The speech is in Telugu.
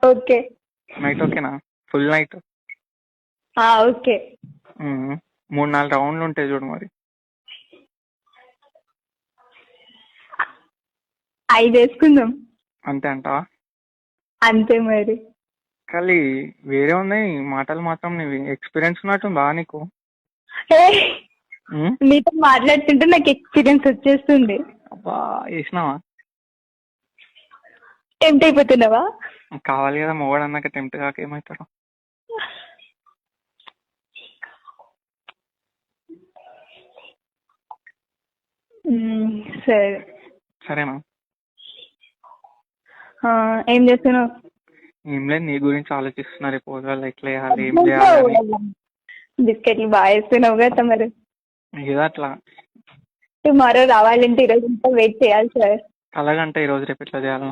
ఓకే. నైట్ ఓకేనా? Full night. ఓకే. 3-4 రౌండ్లు ఉంటాయి చూడు మరి. 5 వేసుకుందాం. అంతే అంటావా? అంతే మరి. కానీ వేరే ఉన్నాయి మాటలు మాత్రం. నీవి ఎక్స్పీరియన్స్ ఉన్నట్టు బాగా నీకు. ఏ, ఉమ్, నీతో మాట్లాడుతుంటే నాకు ఎక్స్పీరియన్స్ వచ్చేస్తుంది. అబ్బా వేసినావా? టెంప్ట్ అయిపోతున్నావా? కావాలి కదా మొగడు అన్నాక టెంప్ట్ కాక ఏమవుతారు. సరే. సరేనా? ఏం చేస్తున్నావు? ఏం లేదు, నీ గురించి ఆలోచిస్తున్నా. రేపు రోజుల్లో ఎట్లా చేయాలి, ఏం చేయాలి. బిస్కెట్లు బాగా వేస్తున్నావు కదా మరి. ఏదో అట్లా. టుమారో రావాలంటే ఈరోజు ఇంకా వెయిట్ చేయాలి సార్. అలాగంటే ఈరోజు రేపు ఎట్లా చేయాలి?